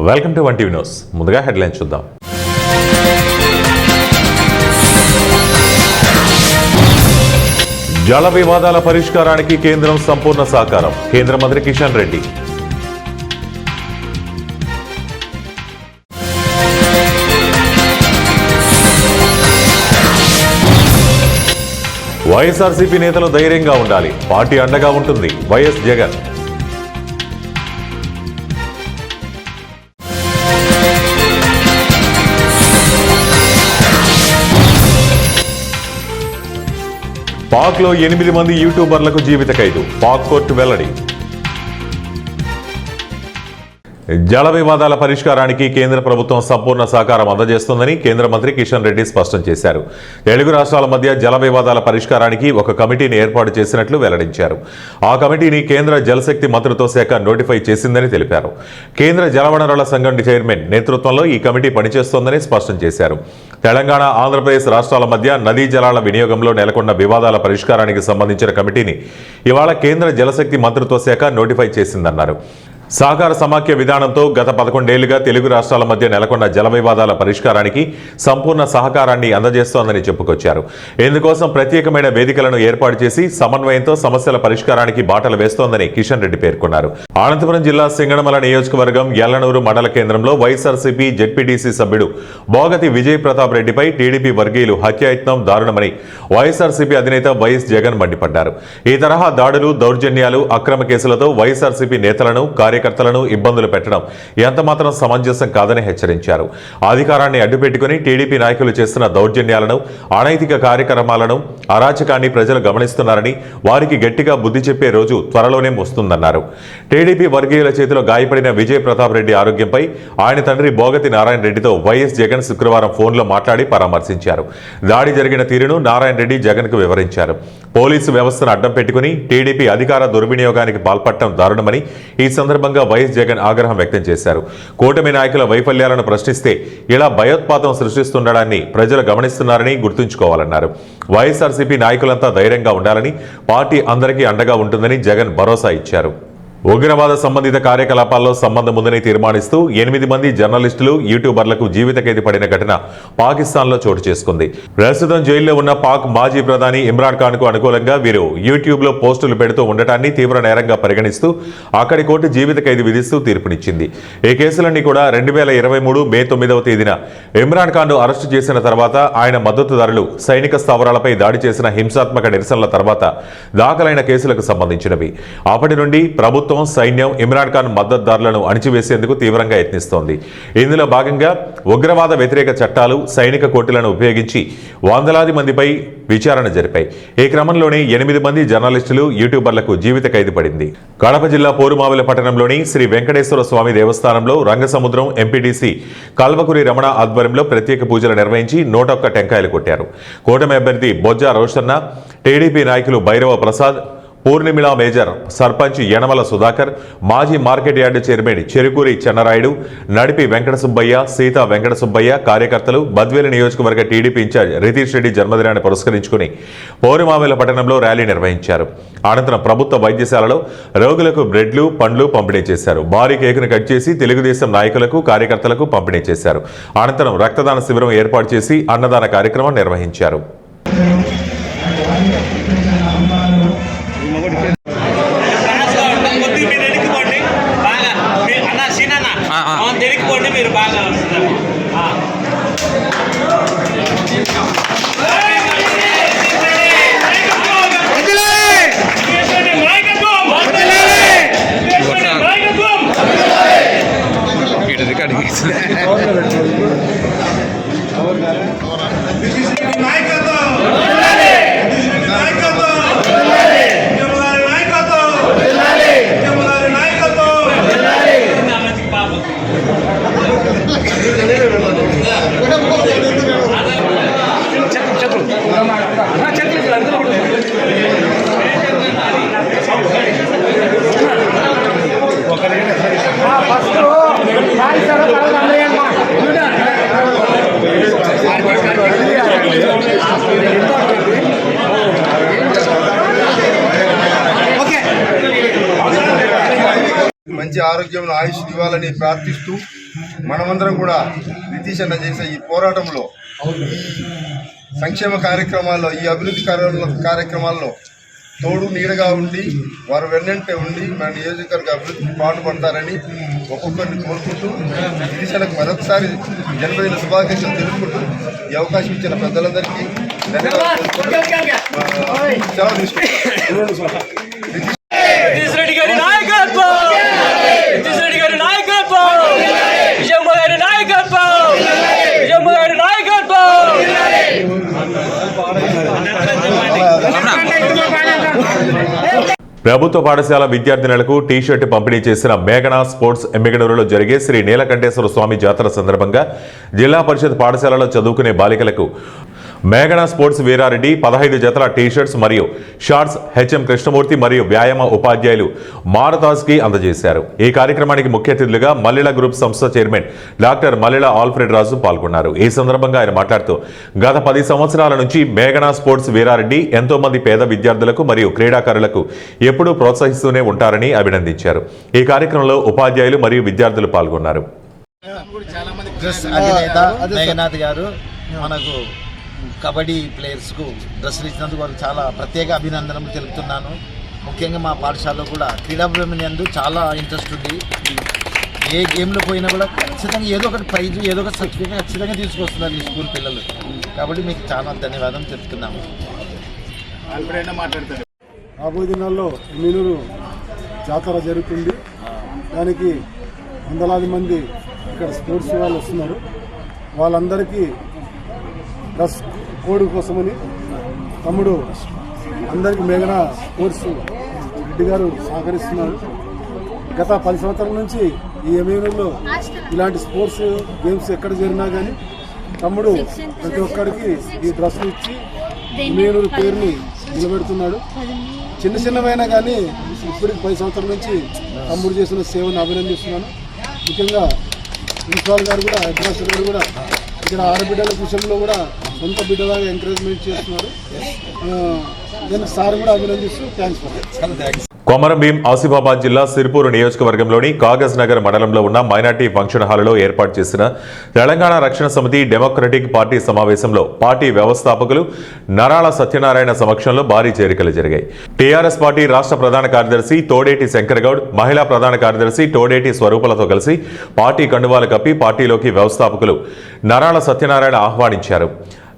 Welcome to 1TV news. ముందుగా headlines చూద్దాం. జల వివాదాల పరిష్కారానికి కేంద్రం సంపూర్ణ సహకారం. కేంద్ర మంత్రి కిషన్ రెడ్డి. వైఎస్ఆర్సీపీ నేతలు ధైర్యంగా ఉండాలి, పార్టీ అండగా ఉంటుంది. వైఎస్ జగన్. పాక్లో 8 మంది యూట్యూబర్లకు జీవిత ఖైదు. పాక్ కోర్టు వెల్లడి. జల వివాదాల పరిష్కారానికి కేంద్ర ప్రభుత్వం సంపూర్ణ సహకారం అందజేస్తుందని కేంద్ర మంత్రి కిషన్ రెడ్డి స్పష్టం చేశారు. తెలుగు రాష్ట్రాల మధ్య జల వివాదాల పరిష్కారానికి ఒక కమిటీని ఏర్పాటు చేసినట్లు వెల్లడించారు. ఆ కమిటీని కేంద్ర జలశక్తి మంత్రిత్వ శాఖ నోటిఫై చేసిందని తెలిపారు. కేంద్ర జలవనరుల సంఘం చైర్మన్ నేతృత్వంలో ఈ కమిటీ పనిచేస్తోందని స్పష్టం చేశారు. తెలంగాణ, ఆంధ్రప్రదేశ్ రాష్ట్రాల మధ్య నదీ జలాల వినియోగంలో నెలకొన్న వివాదాల పరిష్కారానికి సంబంధించిన కమిటీని ఇవాళ కేంద్ర జలశక్తి మంత్రిత్వ శాఖ నోటిఫై చేసిందన్నారు. సహకార సమాఖ్య విధానంతో గత 11 ఏళ్లుగా తెలుగు రాష్ట్రాల మధ్య నెలకొన్న జల వివాదాల పరిష్కారానికి సంపూర్ణ సహకారాన్ని అందజేస్తోందని చెప్పుకొచ్చారు. ఇందుకోసం ప్రత్యేకమైన వేదికలను ఏర్పాటు చేసి సమన్వయంతో సమస్యల పరిష్కారానికి బాటలు వేస్తోందని కిషన్ రెడ్డి పేర్కొన్నారు. అనంతపురం జిల్లా సింగనమల నియోజకవర్గం ఎల్లనూరు మండల కేంద్రంలో వైఎస్ఆర్సీపీ జెడ్పీటీసీ సభ్యుడు బోగతి విజయ్ ప్రతాప్ రెడ్డిపై టీడీపీ వర్గీయులు హత్యాయత్నం దారుణమని వైఎస్ఆర్సీపీ అధినేత వైఎస్ జగన్ మండిపడ్డారు. ఈ తరహా దాడులు, దౌర్జన్యాలు, అక్రమ కేసులతో వైఎస్ఆర్సీపీ నేతలను, కార్యకర్తలను ఇబ్బందులు పెట్టడం ఎంతమాత్రం సమంజసం కాదని హెచ్చరించారు. అధికారాన్ని అడ్డుపెట్టుకుని టీడీపీ నాయకులు చేస్తున్న దౌర్జన్యాలను, అనైతిక కార్యక్రమాలను, అరాచకాన్ని ప్రజలు గమనిస్తున్నారని, వారికి గట్టిగా బుద్ధి చెప్పే రోజు త్వరలోనే వస్తుందన్నారు. టీడీపీ వర్గీయుల చేతిలో గాయపడిన విజయ్ ప్రతాప్ రెడ్డి ఆరోగ్యంపై ఆయన తండ్రి బోగతి నారాయణ రెడ్డితో వైఎస్ జగన్ శుక్రవారం ఫోన్లో మాట్లాడి పరామర్శించారు. దాడి జరిగిన తీరును నారాయణ రెడ్డి జగన్కు వివరించారు. పోలీసు వ్యవస్థను అడ్డం పెట్టుకుని టీడీపీ అధికార దుర్వినియోగానికి పాల్పడటం దారుణమని ఈ సందర్భంగా వైఎస్ జగన్ ఆగ్రహం వ్యక్తం చేశారు. కూటమి నాయకుల వైఫల్యాలను ప్రశ్నిస్తే ఇలా భయోత్పాతం సృష్టిస్తుండడాన్ని ప్రజలు గమనిస్తున్నారని గుర్తుంచుకోవాలన్నారు. వైఎస్ఆర్సీపీ నాయకులంతా ధైర్యంగా ఉండాలని, పార్టీ అందరికీ అండగా ఉంటుందని జగన్ భరోసా ఇచ్చారు. ఉగ్రవాద సంబంధిత కార్యకలాపాల్లో సంబంధం ఉందని తీర్మానిస్తూ 8 మంది జర్నలిస్టులు, యూట్యూబర్లకు జీవిత ఖైదు పడిన ఘటన పాకిస్తాన్లో చోటు చేసుకుంది. ప్రస్తుతం జైల్లో ఉన్న పాక్ మాజీ ప్రధాని ఇమ్రాన్ ఖాన్ కు అనుకూలంగా వీరు యూట్యూబ్లో పోస్టులు పెడుతూ ఉండటాన్ని తీవ్ర నేరంగా పరిగణిస్తూ అక్కడి కోర్టు జీవిత ఖైదు విధిస్తూ తీర్పునిచ్చింది. ఈ కేసులన్నీ కూడా 2023 మే 9వ తేదీన ఇమ్రాన్ ఖాన్ ను అరెస్టు చేసిన తర్వాత ఆయన మద్దతుదారులు సైనిక స్థావరాలపై దాడి చేసిన హింసాత్మక నిరసనల తర్వాత దాఖలైన కేసులకు సంబంధించినవి. అప్పటి నుండి ప్రభుత్వం, సైన్యం ఇమ్రాన్ ఖాన్ మద్దతుదారులను అణిచివేసేందుకు తీవ్రంగా యత్నిస్తోంది. ఇందులో భాగంగా ఉగ్రవాద వ్యతిరేక చట్టాలు, సైనిక కోర్టులను ఉపయోగించి వందలాది మందిపై విచారణ జరిపాయి. ఈ క్రమంలోనే 8 మంది జర్నలిస్టులు, యూట్యూబర్లకు జీవిత ఖైదు పడింది. కడప జిల్లా పోరుమావిల పట్టణంలోని శ్రీ వెంకటేశ్వర స్వామి దేవస్థానంలో రంగసముద్రం ఎంపీటీసీ కల్వకురి రమణ ఆధ్వర్యంలో ప్రత్యేక పూజలు నిర్వహించి 101 టెంకాయలు కొట్టారు. కూటమి అభ్యర్థి బొజ్జా రోషన్న, టీడీపీ నాయకులు భైరవ ప్రసాద్, పూర్ణిమిళ మేజర్, సర్పంచ్ యనమల సుధాకర్, మాజీ మార్కెట్ యార్డు చైర్మన్ చెరుకూరి చెన్నరాయుడు, నడిపి వెంకట సుబ్బయ్య, సీతా వెంకట సుబ్బయ్య కార్యకర్తలు బద్వేలు నియోజకవర్గ టీడీపీ ఇన్ఛార్జ్ రితీష్ రెడ్డి జన్మదినాన్ని పురస్కరించుకుని పోరుమామిల పట్టణంలో ర్యాలీ నిర్వహించారు. అనంతరం ప్రభుత్వ వైద్యశాలలో రోగులకు బ్రెడ్లు, పండ్లు పంపిణీ చేశారు. భారీ కేకును కట్ చేసి తెలుగుదేశం నాయకులకు, కార్యకర్తలకు పంపిణీ చేశారు. అనంతరం రక్తదాన శిబిరం ఏర్పాటు చేసి అన్నదాన కార్యక్రమం నిర్వహించారు. నాయకత్వం మంచి ఆరోగ్యం ఆయుష్ ఇవ్వాలని ప్రార్థిస్తూ మనమందరం కూడా నితీష్ అన్న చేసే ఈ పోరాటంలో ఈ సంక్షేమ కార్యక్రమాల్లో ఈ అభివృద్ధి కార్యక్రమాల్లో తోడు నీడగా ఉండి వారు వెన్నంటే ఉండి మన నియోజకవర్గ అభివృద్ధికి పాటుపడతారని ఒక్కొక్కరిని కోరుకుంటూ నితీష్ మరొకసారి జన్మదిన శుభాకాంక్షలు తెలుపుకుంటూ ఈ అవకాశం ఇచ్చిన పెద్దలందరికీ ధన్యవాదాలు సెలవు తీసుకుంటాం. ప్రభుత్వ పాఠశాల విద్యార్థినులకు టీ-షర్ట్ పంపిణీ చేసిన మేఘనా స్పోర్ట్స్ ఎమ్మిగనూరులో జరిగే శ్రీ నీలకంఠేశ్వర స్వామి జాతర సందర్భంగా జిల్లా పరిషత్ పాఠశాలలో చదువుకునే బాలికలకు మేఘనా స్పోర్ట్స్ వీరారెడ్డి 15 జతల టీ-షర్ట్స్ మరియు షార్ట్స్ హెచ్ఎం కృష్ణమూర్తి మరియు వ్యాయామ ఉపాధ్యాయులు మారతాజ్కి అందజేశారు. ఈ కార్యక్రమానికి ముఖ్య అతిథులుగా మల్లిళ గ్రూప్ సంస్థ చైర్మన్ డాక్టర్ మల్లిళ ఆల్ఫ్రెడ్ రాజు పాల్గొన్నారు. ఈ సందర్భంగా ఆయన మాట్లాడుతూ గత 10 సంవత్సరాల నుంచి మేఘనా స్పోర్ట్స్ వీరారెడ్డి ఎంతో మంది పేద విద్యార్థులకు మరియు క్రీడాకారులకు ఎప్పుడూ ప్రోత్సహిస్తూనే ఉంటారని అభినందించారు. ఈ కార్యక్రమంలో ఉపాధ్యాయులు మరియు విద్యార్థులు పాల్గొన్నారు. కబడ్డీ ప్లేయర్స్కు డ్రెస్సులు ఇచ్చినందుకు వారికి చాలా ప్రత్యేక అభినందనలు తెలుపుతున్నాను. ముఖ్యంగా మా పాఠశాలలో కూడా క్రీడాభిమానందు చాలా ఇంట్రెస్ట్ ఉంది. ఏ గేమ్లో పోయినా కూడా ఖచ్చితంగా ఏదో ఒకటి ప్రైజ్ ఏదో ఒక సర్టిఫికేట్ ఖచ్చితంగా తీసుకొస్తున్నారు ఈ స్కూల్ పిల్లలు. కాబట్టి మీకు చాలా ధన్యవాదం చెప్తున్నాము. రాబోయే దినాల్లో ఎమ్మిగనూరు జాతర జరుగుతుంది. దానికి వందలాది మంది ఇక్కడ స్పోర్ట్స్ వాళ్ళు వస్తున్నారు. వాళ్ళందరికీ డ్రెస్ కోడ్ కోసమని తమ్ముడు అందరికీ మేఘనా స్పోర్ట్స్ రెడ్డి గారు సహకరిస్తున్నారు. గత 10 సంవత్సరాల నుంచి ఈ ఎమ్మిగనూరులో ఇలాంటి స్పోర్ట్స్ గేమ్స్ ఎక్కడ జరిగినా కానీ తమ్ముడు ప్రతి ఒక్కరికి ఈ డ్రెస్సులు ఇచ్చి ఎమ్మిగనూరు పేరుని నిలబెడుతున్నాడు. చిన్నవైనా కానీ ఇప్పటికి 10 సంవత్సరాల నుంచి తమ్ముడు చేసిన సేవను అభినందిస్తున్నాను. ముఖ్యంగా ప్రిన్సిపాల్ గారు కూడా హెడ్ మాస్టర్ గారు కూడా ఇక్కడ ఆడబిడ్డల విషయంలో కూడా సొంత బిడ్డలాగా ఎంకరేజ్మెంట్ చేస్తున్నారు. నేను సార్ కూడా అభినందిస్తూ థ్యాంక్స్. కొమరంభీం ఆసిఫాబాద్ జిల్లా సిర్పూర్ నియోజకవర్గంలోని కాగజ్ నగర్ మండలంలో ఉన్న మైనార్టీ ఫంక్షన్ హాలులో ఏర్పాటు చేసిన తెలంగాణ రక్షణ సమితి డెమోక్రటిక్ పార్టీ సమావేశంలో పార్టీ వ్యవస్థాపకులు నరాల సత్యనారాయణ సమక్షంలో భారీ చేరికలు జరిగాయి. టీఆర్ఎస్ పార్టీ రాష్ట్ర ప్రధాన కార్యదర్శి తోడేటి శంకర్ గౌడ్, మహిళా ప్రధాన కార్యదర్శి తోడేటి స్వరూపలతో కలిసి పార్టీ కండువాలు కప్పి పార్టీలోకి వ్యవస్థాపకులు నరాల సత్యనారాయణ ఆహ్వానించారు.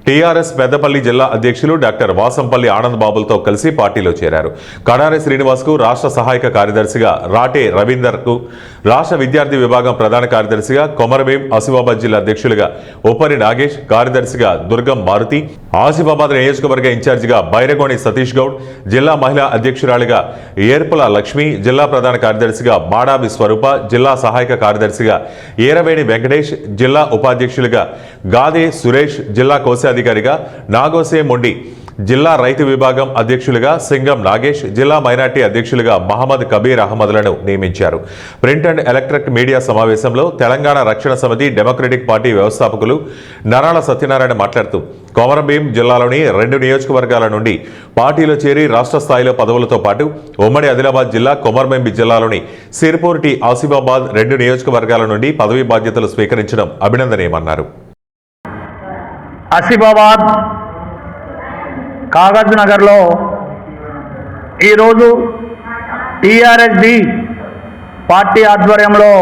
టీఆర్ఎస్ పెద్దపల్లి జిల్లా అధ్యక్షులు డాక్టర్ వాసంపల్లి ఆనంద్ బాబులతో కలిసి పార్టీలో చేరారు. కడారి శ్రీనివాస్కు రాష్ట్ర సహాయక కార్యదర్శిగా, రాటే రవీందర్కు రాష్ట్ర విద్యార్థి విభాగం ప్రధాన కార్యదర్శిగా, కొమరంభీం ఆసిఫాబాద్ జిల్లా అధ్యక్షులుగా ఉప్పరి నాగేష్, కార్యదర్శిగా దుర్గం మారుతి, ఆసిఫాబాద్ నియోజకవర్గ ఇన్ఛార్జిగా బైరగోని సతీష్ గౌడ్, జిల్లా మహిళా అధ్యక్షురాలిగా ఏర్పుల లక్ష్మి, జిల్లా ప్రధాన కార్యదర్శిగా మాడాబి స్వరూప, జిల్లా సహాయక కార్యదర్శిగా ఏరవేణి వెంకటేష్, జిల్లా ఉపాధ్యక్షులుగా గాదే సురేష్, జిల్లా కోశాధికారిగా నాగోసే మొండి, జిల్లా రైతు విభాగం అధ్యక్షులుగా సింగం నాగేష్, జిల్లా మైనార్టీ అధ్యక్షులుగా మహమ్మద్ కబీర్ అహ్మద్లను నియమించారు. ప్రింట్ అండ్ ఎలక్ట్రిక్ మీడియా సమావేశంలో తెలంగాణ రక్షణ సమితి డెమోక్రటిక్ పార్టీ వ్యవస్థాపకులు నరాల సత్యనారాయణ మాట్లాడుతూ కొమరంభీం జిల్లాలోని 2 నియోజకవర్గాల నుండి పార్టీలో చేరి రాష్ట్ర స్థాయిలో పదవులతో పాటు ఉమ్మడి ఆదిలాబాద్ జిల్లా కొమరంభీం జిల్లాలోని సిర్పూర్ టీ ఆసిఫాబాద్ 2 నియోజకవర్గాల నుండి పదవీ బాధ్యతలు స్వీకరించడం అభినందనీయమన్నారు. ఆసిఫాబాద్ కాగజ్ నగర్లో ఈరోజు టీఆర్ఎస్డి పార్టీ ఆధ్వర్యంలో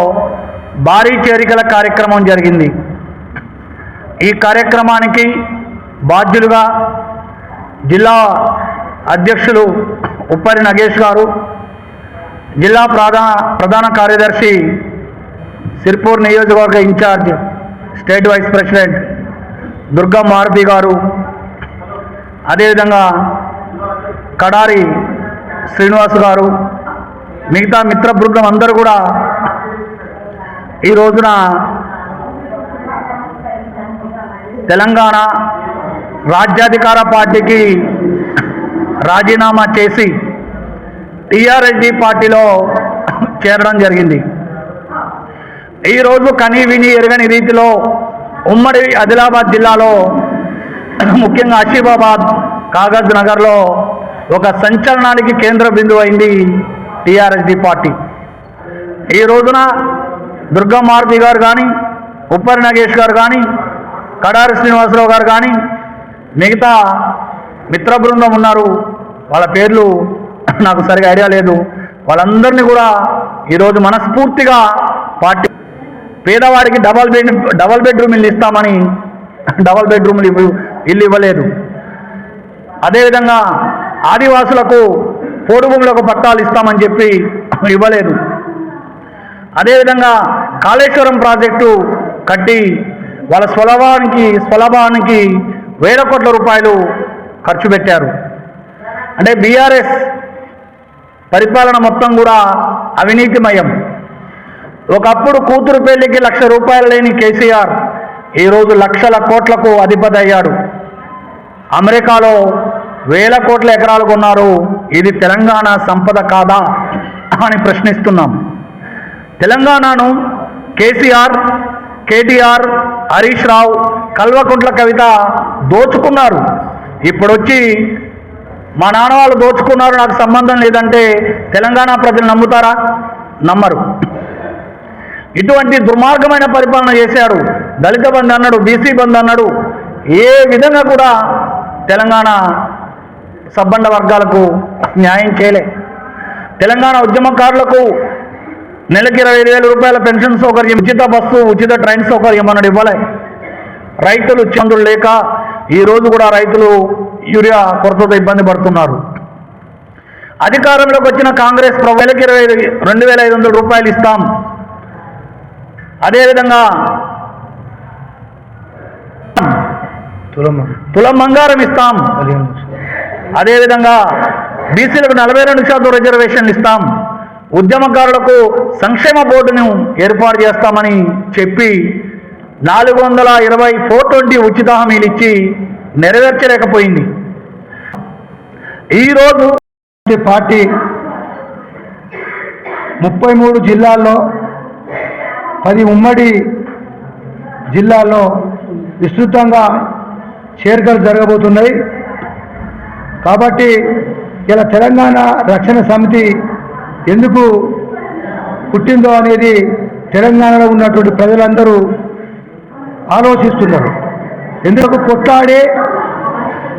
భారీ చేరికల కార్యక్రమం జరిగింది. ఈ కార్యక్రమానికి బాధ్యులుగా జిల్లా అధ్యక్షులు ఉప్పరి నగేష్ గారు, జిల్లా ప్రధాన కార్యదర్శి సిర్పూర్ నియోజకవర్గ incharge state vice president Durga Maruti garu, అదేవిధంగా కడారి శ్రీనివాస్ గారు, మిగతా మిత్ర బృందం అందరూ కూడా ఈ రోజున తెలంగాణ రాజ్యాధికార పార్టీకి రాజీనామా చేసి టీఆర్ఎస్డి పార్టీలో చేరడం జరిగింది. ఈరోజు కనీ విని ఎరగని రీతిలో ఉమ్మడి ఆదిలాబాద్ జిల్లాలో ముఖ్యంగా ఆసిఫాబాద్ కాగజ్ నగర్లో ఒక సంచలనానికి కేంద్ర బిందువు అయింది టీఆర్ఎస్డి పార్టీ. ఈ రోజున దుర్గా మారుతి గారు కానీ, ఉప్పరి నాగేష్ గారు కానీ, కడారి శ్రీనివాసరావు గారు కానీ, మిగతా మిత్ర బృందం ఉన్నారు. వాళ్ళ పేర్లు నాకు సరిగా ఐడియా లేదు. వాళ్ళందరినీ కూడా ఈరోజు మనస్ఫూర్తిగా పార్టీ పేదవాడికి డబల్ బెడ్రూమ్ ఇల్లు ఇస్తామని డబల్ బెడ్రూమ్లు ఇల్లు ఇవ్వలేదు. అదేవిధంగా ఆదివాసులకు పోడు భూములకు పట్టాలు ఇస్తామని చెప్పి ఇవ్వలేదు. అదేవిధంగా కాళేశ్వరం ప్రాజెక్టు కట్టి వాళ్ళ స్వలాభానికి వేల కోట్ల రూపాయలు ఖర్చు పెట్టారు. అంటే బీఆర్ఎస్ పరిపాలన మొత్తం కూడా అవినీతిమయం. ఒకప్పుడు కూతురు పెళ్లికి 1,00,000 రూపాయలు లేని కేసీఆర్ ఈరోజు లక్షల కోట్లకు అధిపతి అయ్యాడు. అమెరికాలో వేల కోట్ల ఎకరాలు కొన్నారు. ఇది తెలంగాణ సంపద కాదా అని ప్రశ్నిస్తున్నాం. తెలంగాణను కేసీఆర్, కేటీఆర్, హరీష్ రావు, కల్వకుంట్ల కవిత దోచుకున్నారు. ఇప్పుడొచ్చి మా నాన్న వాళ్ళు దోచుకున్నారు, నాకు సంబంధం లేదంటే తెలంగాణ ప్రజలు నమ్ముతారా? నమ్మరు. ఇటువంటి దుర్మార్గమైన పరిపాలన చేశాడు. దళిత బంధు అన్నాడు, బీసీ బంధు అన్నాడు. ఏ విధంగా కూడా తెలంగాణ సబ్బండ వర్గాలకు న్యాయం చేయలే. తెలంగాణ ఉద్యమకారులకు నెలకి 25,000 రూపాయల పెన్షన్ సౌకర్యం, ఉచిత బస్సు, ఉచిత ట్రైన్ సౌకర్యం అన్నాడు, ఇవ్వలే. రైతులు చందులు లేక ఈరోజు కూడా రైతులు యూరియా కొరతతో ఇబ్బంది పడుతున్నారు. అధికారంలోకి వచ్చిన కాంగ్రెస్ నెలకి 22,500 రూపాయలు ఇస్తాం. అదేవిధంగా తులం బంగారం ఇస్తాం. అదేవిధంగా బీసీలకు 42% రిజర్వేషన్లు ఇస్తాం. ఉద్యమకారులకు సంక్షేమ బోర్డును ఏర్పాటు చేస్తామని చెప్పి 420 420 ఉచిత హామీలు ఇచ్చి నెరవేర్చలేకపోయింది. ఈరోజు పార్టీ 33 జిల్లాల్లో 10 ఉమ్మడి జిల్లాల్లో విస్తృతంగా చేరికలు జరగబోతున్నాయి. కాబట్టి ఇలా తెలంగాణ రక్షణ సమితి ఎందుకు పుట్టిందో అనేది తెలంగాణలో ఉన్నటువంటి ప్రజలందరూ ఆలోచిస్తున్నారు. ఎందుకు కొట్లాడి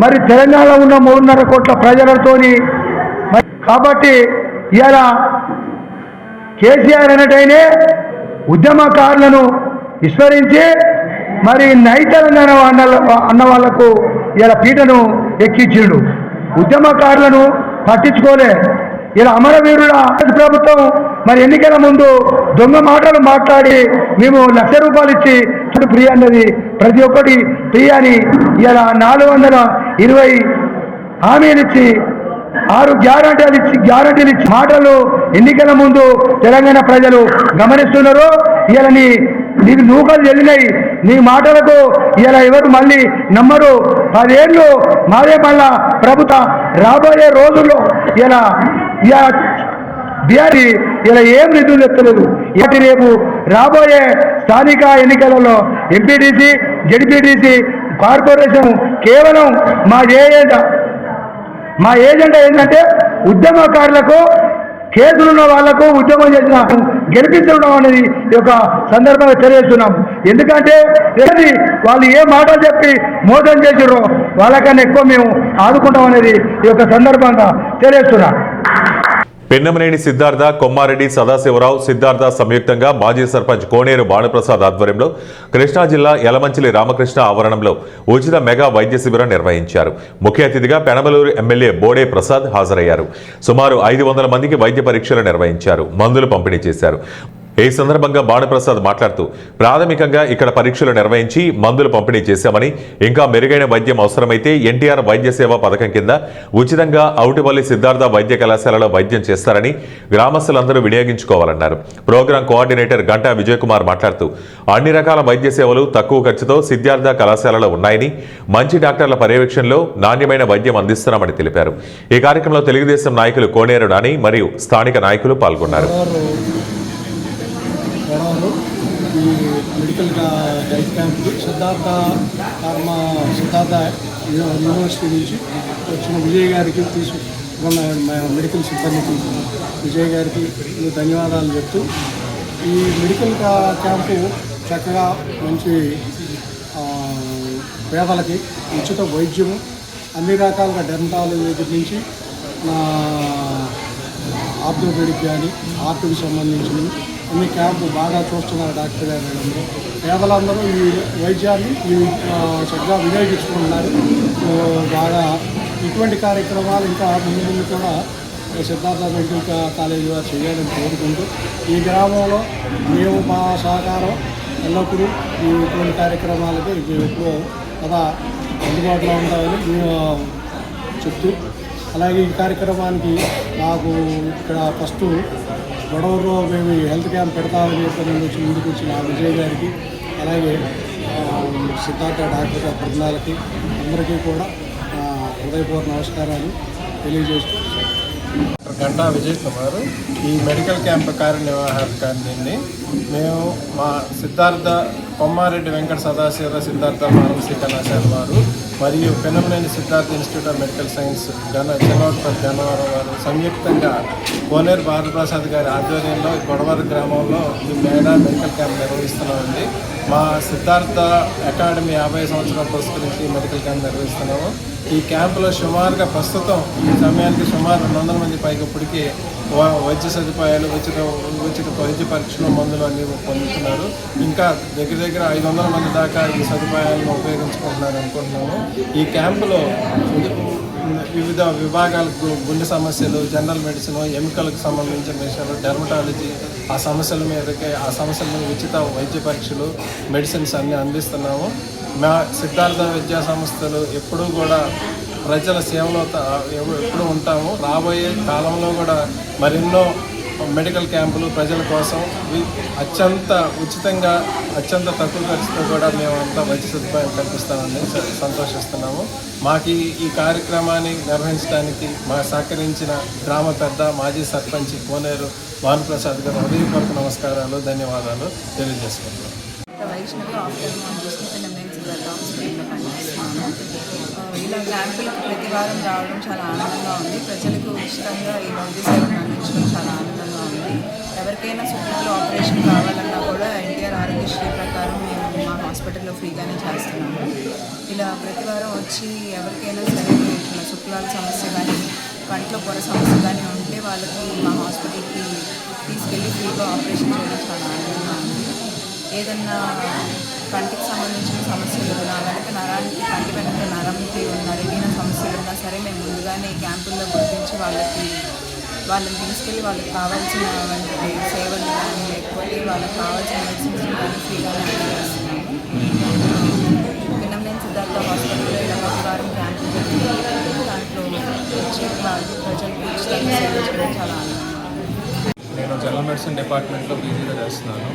మరి తెలంగాణలో ఉన్న 3.5 కోట్ల ప్రజలతోని కాబట్టి ఇలా కేసీఆర్ అనేటైనే ఉద్యమకారులను విస్మరించి మరి నై తెలంగాణ అన్న వాళ్లకు ఇలా పీటను ఎక్కించిండు. ఉద్యమకారులను పట్టించుకోలే. ఇలా అమరవీరుల ప్రభుత్వం మరి ఎన్నికల ముందు దొంగ మాటలు మాట్లాడి మేము 1,00,000 రూపాయలు ఇచ్చి ఫ్రీ అన్నది ప్రతి ఒక్కటి ఫ్రీ అని ఇలా 420 హామీలు ఇచ్చి 6 గ్యారంటీలు ఇచ్చి మాటలు ఎన్నికల ముందు తెలంగాణ ప్రజలు గమనిస్తున్నారు. ఇలా నీకు నూకలు చెల్లినాయి. నీ మాటలకు ఇలా ఎవరు మళ్ళీ నమ్మరు. 10 ఏళ్ళు మాదే మళ్ళా ప్రభుత్వం రాబోయే రోజుల్లో ఇలా బీఆర్ఈ ఇలా ఏం నిధులు ఎత్తలేదు. ఇటు రేపు రాబోయే స్థానిక ఎన్నికలలో ఎంపీటీసీ, జడ్పీటీసీ, కార్పొరేషన్ కేవలం మా ఏజెండా ఏంటంటే ఉద్యమకారులకు, కేసులున్న వాళ్లకు ఉద్యమం చేసిన గెలిపించడం అనేది ఈ యొక్క సందర్భంగా తెలియజేస్తున్నాం. ఎందుకంటే వాళ్ళు ఏ మాటలు చెప్పి మోసం చేసిరో వాళ్ళకన్నా ఎక్కువ మేము ఆదుకుంటాం అనేది ఈ యొక్క సందర్భంగా తెలియజేస్తున్నాం. పెన్నమనేని సిద్ధార్థ, కొమ్మారెడ్డి సదాశివరావు, సిద్ధార్థ సంయుక్తంగా మాజీ సర్పంచ్ కోనేరు భానుప్రసాద్ ఆధ్వర్యంలో కృష్ణా జిల్లా యలమంచిలి రామకృష్ణ ఆవరణంలో ఉచిత మెగా వైద్య శిబిరం నిర్వహించారు. ముఖ్య అతిథిగా పెనమలూరు ఎమ్మెల్యే బోడే ప్రసాద్ హాజరయ్యారు. సుమారు 500 మందికి వైద్య పరీక్షలు నిర్వహించారు. మందులు పంపిణీ చేశారు. ఈ సందర్భంగా భానుప్రసాద్ మాట్లాడుతూ ప్రాథమికంగా ఇక్కడ పరీక్షలు నిర్వహించి మందులు పంపిణీ చేశామని, ఇంకా మెరుగైన వైద్యం అవసరమైతే ఎన్టీఆర్ వైద్య సేవా పథకం కింద ఉచితంగా ఔటిపల్లి సిద్ధార్థ వైద్య కళాశాలలో వైద్యం చేస్తారని గ్రామస్తులందరూ వినియోగించుకోవాలన్నారు. ప్రోగ్రాం కోఆర్డినేటర్ గంటా విజయ్ కుమార్ మాట్లాడుతూ అన్ని రకాల వైద్య సేవలు తక్కువ ఖర్చుతో సిద్ధార్థ కళాశాలలో ఉన్నాయని, మంచి డాక్టర్ల పర్యవేక్షణలో నాణ్యమైన వైద్యం అందిస్తున్నామని తెలిపారు. ఈ కార్యక్రమంలో తెలుగుదేశం నాయకులు కోనేరు నాని మరియు స్థానిక నాయకులు పాల్గొన్నారు. ఈ medical health camp Siddhartha university నుంచి వచ్చిన విజయ్ గారికి మన మెడికల్ సిబ్బందికి విజయ్ గారికి ధన్యవాదాలు చెప్తూ ఈ మెడికల్ క్యాంపు చక్కగా మంచి పేదలకి ఉచిత వైద్యము అన్ని రకాలుగా డెర్మటాలజీ దగ్గర నుంచి ఆర్థోపెడిక్ కానీ హార్ట్కి సంబంధించినవి అన్ని క్యాంపు బాగా చూస్తున్నారు డాక్టర్ గారు. పేదలందరూ ఈ వైద్యాన్ని చక్కగా వినియోగించుకుంటున్నారు. బాగా ఇటువంటి కార్యక్రమాలు ఇంకా ముందు కూడా సిద్ధార్థ మెడికల్ కాలేజీ వారు చేయాలని కోరుకుంటూ ఈ గ్రామంలో మేము మా సహకారం ఎల్లప్పుడూ ఇటువంటి కార్యక్రమాలకి ఎప్పుడూ కదా అందుబాటులో ఉంటామని మేము చెప్తూ, అలాగే ఈ కార్యక్రమానికి నాకు ఇక్కడ ఫస్ట్ గొడవలో మేము హెల్త్ క్యాంప్ పెడతామని చెప్పి ముందుకు వచ్చిన విజయ్ గారికి, అలాగే సిద్ధార్థ డాక్టర్ బృందాలకి అందరికీ కూడా హృదయపూర్వక నమస్కారాలు తెలియజేస్తూ గంటా విజయ్ కుమార్ ఈ మెడికల్ క్యాంప్ కార్యనిర్వాహకాన్ని మేము మా సిద్ధార్థ కొమ్మారెడ్డి వెంకట సదాశివ సిద్ధార్థ ఫార్మసీ కళాశాల వారు మరియు Penamaneni Siddhartha institute of medical science Chennotpalli Gannavaram వారు సంయుక్తంగా కోనేరు భారతప్రసాద్ గారి ఆధ్వర్యంలో గొడవర గ్రామంలో ఈ మెడికల్ క్యాంప్ నిర్వహిస్తున్నామండి. మా సిద్ధార్థ అకాడమీ 50 సంవత్సరాలు పురస్కరించి మెడికల్ క్యాంప్ నిర్వహిస్తున్నాము. ఈ క్యాంపులో సుమారుగా ప్రస్తుతం ఈ సమయానికి సుమారు 200 మంది పైగా ఇప్పటికీ వైద్య సదుపాయాలు ఉచిత వైద్య పరీక్షలు మందులు అన్నీ పొందుతున్నారు. ఇంకా దగ్గర 500 మంది దాకా ఈ సదుపాయాలను ఉపయోగించుకుంటున్నారు అనుకుంటున్నాము. ఈ క్యాంపులో వివిధ విభాగాలకు గుండె సమస్యలు, జనరల్ మెడిసిన్, ఎముకలకు సంబంధించిన విషయాలు, డెర్మటాలజీ ఆ సమస్యల మీద ఉచిత వైద్య పరీక్షలు, మెడిసిన్స్ అన్నీ అందిస్తున్నాము. మా సిద్ధార్థ విద్యా సంస్థలు ఎప్పుడూ కూడా ప్రజల సేవలో ఎప్పుడూ ఉంటాము. రాబోయే కాలంలో కూడా మరెన్నో మెడికల్ క్యాంపులు ప్రజల కోసం అత్యంత ఉచితంగా అత్యంత తక్కువ ఖర్చుతో కూడా మేము అంతా వైద్య సదుపాయం కల్పిస్తామని సంతోషిస్తున్నాము. మాకు ఈ కార్యక్రమాన్ని నిర్వహించడానికి మాకు సహకరించిన గ్రామ పెద్ద మాజీ సర్పంచ్ కోనేరు భానుప్రసాద్ గారు హృదయపూర్వక నమస్కారాలు, ధన్యవాదాలు తెలియజేసుకుంటున్నాను. వైష్ణవి ఆఫ్టర్నూన్ హాస్పిటల్లో పనిచేస్తున్నాను. ఇలా క్యాంపులకు ప్రతి వారం రావడం చాలా ఆనందంగా ఉంది. ప్రజలకు ఉచితంగా ఈ వైద్య సేవలను అందించడం చాలా ఆనందంగా ఉంది. ఎవరికైనా శుక్లాలు ఆపరేషన్ కావాలన్నా కూడా ఎన్టీఆర్ ఆరోగ్యశ్రీ ప్రకారం మేము మా హాస్పిటల్లో ఫ్రీగానే చేస్తున్నాము. ఇలా ప్రతి వారం వచ్చి ఎవరికైనా సరే ఇట్లా శుక్లాల సమస్య కానీ కంట్లో పొర సమస్య కానీ ఉంటే వాళ్ళకి మా హాస్పిటల్కి తీసుకెళ్ళి ఫ్రీగా ఆపరేషన్ చేయడం చాలా ఆనందంగా ఉంది. ఏదన్నా కంటికి సంబంధించిన సమస్యలు ఉన్నా, వెనక నరానికి కంటి వెనక నరంకి ఉన్న రెటీనా సమస్యలు ఉన్నా సరే మేము ముందుగానే క్యాంపుల్లో గుర్తించి వాళ్ళని తీసుకెళ్ళి వాళ్ళకి కావాల్సిన సేవలు కానీ లేకపోతే వాళ్ళకి కావాల్సిన మెడిసిన్స్ కానీ ఫ్రీగానే అందజేస్తున్నాము. పెనమనేని సిద్ధార్థ హాస్పిటల్లో ఇలా ప్రతి వారం క్యాంపులు జరిగింది. దాంట్లో వచ్చే ప్రజలకు ఉచితంగా సేవలు చేయడం చాలా ఆనందంగా. నేను జనరల్ మెడిసిన్ డిపార్ట్మెంట్లో పీజీగా చేస్తున్నాను.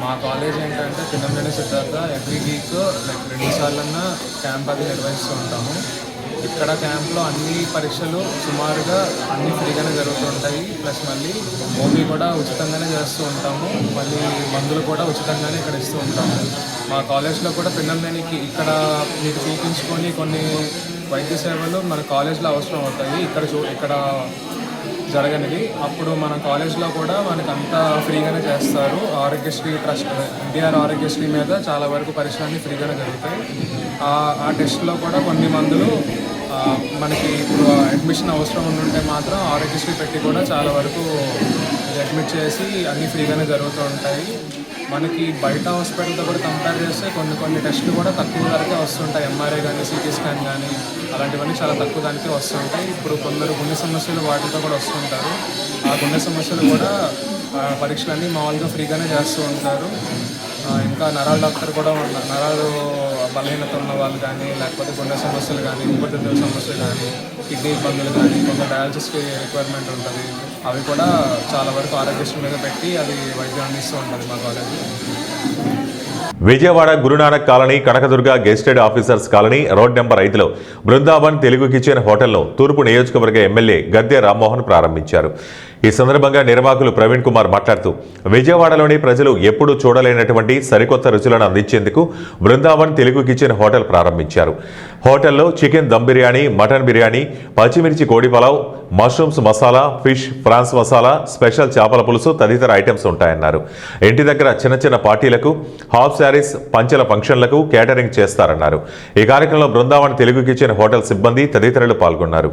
మా కాలేజ్ ఏంటంటే పెనమనేని సిద్ధార్థ ఎవ్రీ వీక్ 2 సార్లన్నా క్యాంప్ అది నిర్వహిస్తూ ఉంటాము. ఇక్కడ క్యాంప్లో అన్ని పరీక్షలు సుమారుగా అన్నీ ఫ్రీగానే జరుగుతుంటాయి. ప్లస్ మళ్ళీ ఓపీ కూడా ఉచితంగానే చేస్తూ ఉంటాము. మళ్ళీ మందులు కూడా ఉచితంగానే ఇక్కడ ఇస్తూ ఉంటాము. మా కాలేజ్లో కూడా పెనమనేనికి ఇక్కడ మీకు చూపించుకొని కొన్ని వైద్య సేవలు మన కాలేజ్లో అవసరం అవుతాయి. ఇక్కడ జరగనిది అప్పుడు మన కాలేజ్లో కూడా మనకు అంతా ఫ్రీగానే చేస్తారు. ఆరోగ్యశ్రీ ట్రస్ట్ ఎన్టీఆర్ ఆరోగ్యశ్రీ మీద చాలా వరకు పరీక్షలన్నీ ఫ్రీగానే జరుగుతాయి. ఆ టెస్ట్లో కూడా కొన్ని మందులు మనకి ఇప్పుడు అడ్మిషన్ అవసరం ఉంటే మాత్రం ఆరోగ్యశ్రీ పెట్టి కూడా చాలా వరకు అడ్మిట్ చేసి అన్నీ ఫ్రీగానే జరుగుతూ ఉంటాయి. మనకి బయట హాస్పిటల్తో కూడా కంపేర్ చేస్తే కొన్ని టెస్టులు కూడా తక్కువ ధరకే వస్తుంటాయి. ఎంఆర్ఐ కానీ సిటీ స్కాన్ కానీ అలాంటివన్నీ చాలా తక్కువ దానికే వస్తుంటాయి. ఇప్పుడు కొందరు గుండె సమస్యలు వాటితో కూడా వస్తుంటారు. ఆ గుండె సమస్యలు కూడా పరీక్షలన్నీ మామూలుగా ఫ్రీగానే చేస్తూ ఉంటారు. ఇంకా నరాల డాక్టర్ కూడా ఉన్నారు. నరాలు బలహీనత ఉన్న వాళ్ళు కానీ లేకపోతే గుండె సమస్యలు కానీ ఊపిరితిత్తుల సమస్యలు కానీ కిడ్నీ ఇబ్బందులు కానీ కొంత డయాలసిస్కి రిక్వైర్మెంట్ ఉంటుంది. అవి కూడా చాలా వరకు ఆరోగ్యశ్రీ మీద పెట్టి అది వైద్యం అందిస్తూ ఉంటుంది మా college. Vijayawada Guru Nanak colony, Kanakadurga gazetted officers colony, road number 5లో బృందావన్ తెలుగు కిచెన్ హోటల్ను తూర్పు నియోజకవర్గ ఎమ్మెల్యే గద్దె రామ్మోహన్ ప్రారంభించారు. ఈ సందర్భంగా నిర్వాహకులు ప్రవీణ్ కుమార్ మాట్లాడుతూ విజయవాడలోని ప్రజలు ఎప్పుడూ చూడలేనటువంటి సరికొత్త రుచులను అందించేందుకు బృందావన్ తెలుగు కిచెన్ హోటల్ ప్రారంభించారు. హోటల్లో చికెన్ దమ్ బిర్యానీ, మటన్ బిర్యానీ, పచ్చిమిర్చి కోడి pulao, mushrooms masala, fish France masala, special చేపల పులుసు తదితర ఐటమ్స్ ఉంటాయన్నారు. ఇంటి దగ్గర చిన్న చిన్న పార్టీలకు, హాఫ్ శారీస్, పంచెల ఫంక్షన్లకు కేటరింగ్ చేస్తారన్నారు. ఈ కార్యక్రమంలో బృందావన్ తెలుగు కిచెన్ హోటల్ సిబ్బంది తదితరులు పాల్గొన్నారు.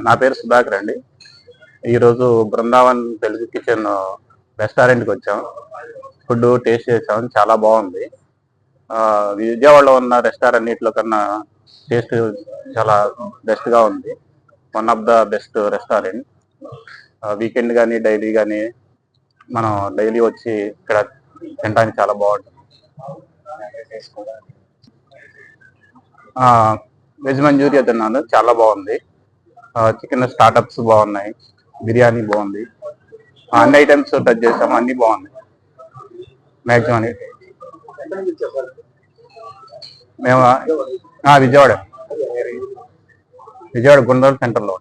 నా పేరు సుధాకర్ అండి. ఈరోజు బృందావన్ తెలుగు కిచెన్ రెస్టారెంట్కి వచ్చాం. ఫుడ్ టేస్ట్ చేసాం, చాలా బాగుంది. విజయవాడలో ఉన్న రెస్టారెంట్ అన్నింటిలో కన్నా టేస్ట్ చాలా బెస్ట్గా ఉంది. One of the best restaurant. Weekend కానీ డైలీ కానీ మనం డైలీ వచ్చి ఇక్కడ తినడానికి చాలా బాగుంటుంది. వెజ్ మంచూరియా తిన్నాను, చాలా బాగుంది. చికెన్ స్టార్టప్స్ బాగున్నాయి, బిర్యానీ బాగుంది, అన్ని ఐటమ్స్ టచ్ చేసాము, అన్ని బాగున్నాయి. మ్యాక్సిమం మేము విజయవాడ గుండూరు సెంటర్లో.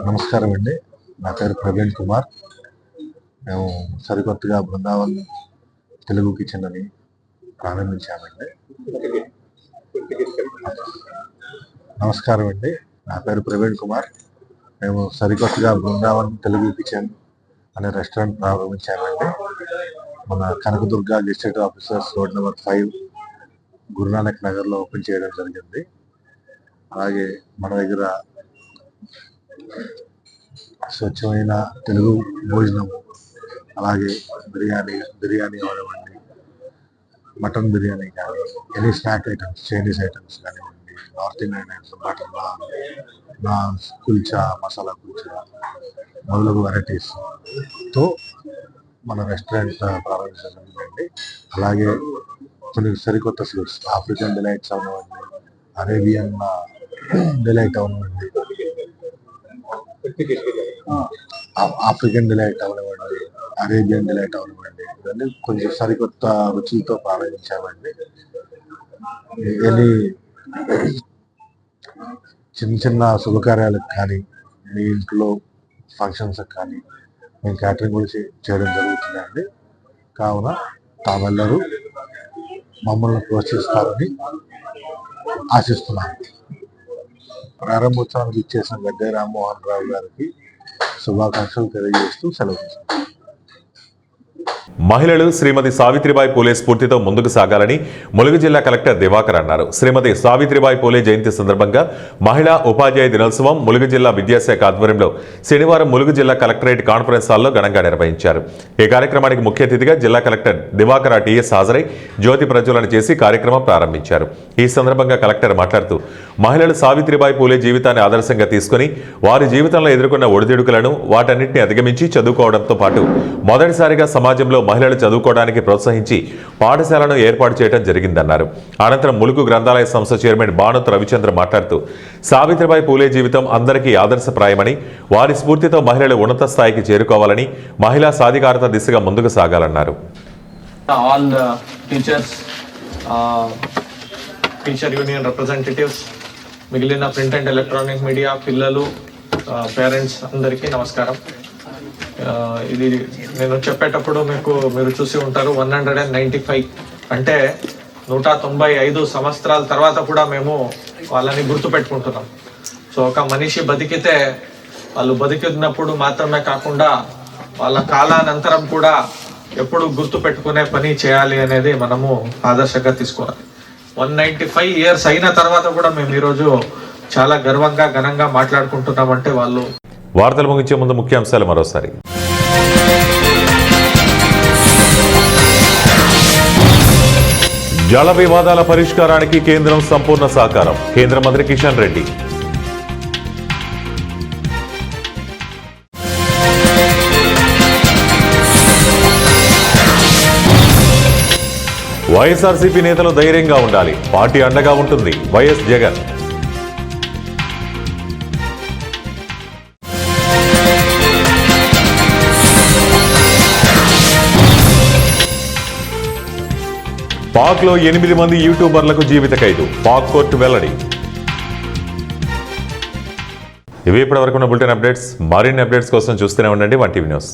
నమస్కారం అండి, నా పేరు ప్రవీణ్ కుమార్. మేము సరికొత్తగా బృందావన్ తెలుగు కిచెన్ అని ప్రారంభించామండి. నమస్కారం అండి, నా పేరు ప్రవీణ్ కుమార్. మేము సరికొత్తగా బృందావన్ తెలుగు కిచెన్ అనే రెస్టారెంట్ ప్రారంభించామండి. మన Kanakadurga district officers road number 5 Guru Nanak నగర్లో ఓపెన్ చేయడం జరిగింది. అలాగే మన దగ్గర స్వచ్ఛమైన తెలుగు భోజనము, అలాగే బిర్యానీ అవనివ్వండి, మటన్ బిర్యానీ కానీ, any snack items, Chinese items కానివ్వండి, north Indian items, butter naans, kulcha, masala kulcha మొదలగు వెరైటీస్తో మన రెస్టారెంట్ ప్రారంభించడం జరిగిందండి. అలాగే కొన్ని సరికొత్త స్వీట్స్, ఆఫ్రికన్ డిలైట్స్ అవనివ్వండి, అరేబియన్ డిలైట్ అవనివ్వండి, ఆఫ్రికన్ డిలైట్ అవనివ్వండి, అరేబియన్ డిలైట్ అవనివ్వండి, ఇవన్నీ కొంచెం సరికొత్త రుచులతో ప్రారంభించామండి. ఎనీ చిన్న శుభకార్యాలకు కానీ, మీ ఇంట్లో ఫంక్షన్స్కి కానీ మేము క్యాటరింగ్ కూడా చేయడం జరుగుతుందండి. కావున తామెల్లరూ మమ్మల్ని ప్రోత్సహిస్తారని ఆశిస్తున్నాను. ప్రారంభోత్సవానికి ఇచ్చేసిన గడ్డే రామ్మోహన్ రావు గారికి శుభాకాంక్షలు తెలియజేస్తూ సెలవు తీసుకుంటాను. మహిళలు శ్రీమతి సావిత్రిబాయి పూలే స్ఫూర్తితో ముందుకు సాగాలని ములుగు జిల్లా కలెక్టర్ దివాకర్ అన్నారు. శ్రీమతి సావిత్రిబాయి పూలే జయంతి సందర్భంగా మహిళా ఉపాధ్యాయ దినోత్సవం ములుగు జిల్లా విద్యాశాఖ ఆధ్వర్యంలో శనివారం ములుగు జిల్లా కలెక్టరేట్ కాన్ఫరెన్స్ హాల్లో ఘనంగా నిర్వహించారు. ఈ కార్యక్రమానికి ముఖ్య అతిథిగా జిల్లా కలెక్టర్ దివాకర్ టీఎస్ హాజరై జ్యోతి ప్రజ్వలన చేసి కార్యక్రమం ప్రారంభించారు. ఈ సందర్భంగా కలెక్టర్ మాట్లాడుతూ మహిళలు సావిత్రిబాయి పూలే జీవితాన్ని ఆదర్శంగా తీసుకుని వారి జీవితంలో ఎదుర్కొన్న ఒడిదుడుకులను వాటన్నింటినీ అధిగమించి చదువుకోవడంతో పాటు మొదటిసారిగా సమాజంలో మహిళలు చదువుకోవడానికి ప్రోత్సహించి పాఠశాలను ఏర్పాటు చేయడం జరిగిందన్నారు. అనంతరం ములుగు గ్రంథాలయ సంస్థ చైర్మన్ బాణోత్ రవిచంద్ర మాట్లాడుతూ సావిత్రిబాయి పూలే జీవితం అందరికీ ఆదర్శప్రాయమని, వారి స్ఫూర్తితో మహిళలు ఉన్నత స్థాయికి చేరుకోవాలని, మహిళా సాధికారత దిశగా ముందుకు సాగాలన్నారు. టీచర్ యూనియన్ రిప్రజెంటేటివ్స్, మిగిలిన ప్రింట్ అండ్ ఎలక్ట్రానిక్ మీడియా, పిల్లలు, పేరెంట్స్ అందరికీ నమస్కారం. ఇది నేను చెప్పేటప్పుడు మీరు చూసి ఉంటారు 195 అంటే 195 సంవత్సరాల తర్వాత కూడా మేము వాళ్ళని గుర్తుపెట్టుకుంటున్నాం. సో ఒక మనిషి బతికితే వాళ్ళు బతికినప్పుడు మాత్రమే కాకుండా వాళ్ళ కాలానంతరం కూడా ఎప్పుడు గుర్తు పెట్టుకునే పని చేయాలి అనేది మనము ఆదర్శంగా తీసుకోవాలి. 195 years అయిన తర్వాత కూడా మేము ఈరోజు చాలా గర్వంగా ఘనంగా మాట్లాడుకుంటున్నామంటే వాళ్ళు. వార్తలు ముగించే ముందు ముఖ్యాంశాలు మరోసారి. జల వివాదాల పరిష్కారానికి కేంద్రం సంపూర్ణ సహకారం, కేంద్ర మంత్రి కిషన్ రెడ్డి. వైఎస్ఆర్సీపీ నేతలు ధైర్యంగా ఉండాలి, పార్టీ అండగా ఉంటుంది, వైఎస్ జగన్. పాక్లో 8 మంది యూట్యూబర్లకు జీవిత ఖైదు, పాక్ కోర్టు వెల్లడి. ఇవి ఇప్పటివరకు ఉన్న బులెటిన్ అప్డేట్స్. మరిన్ని అప్డేట్స్ కోసం చూస్తూనే ఉండండి 1 టీవీ న్యూస్.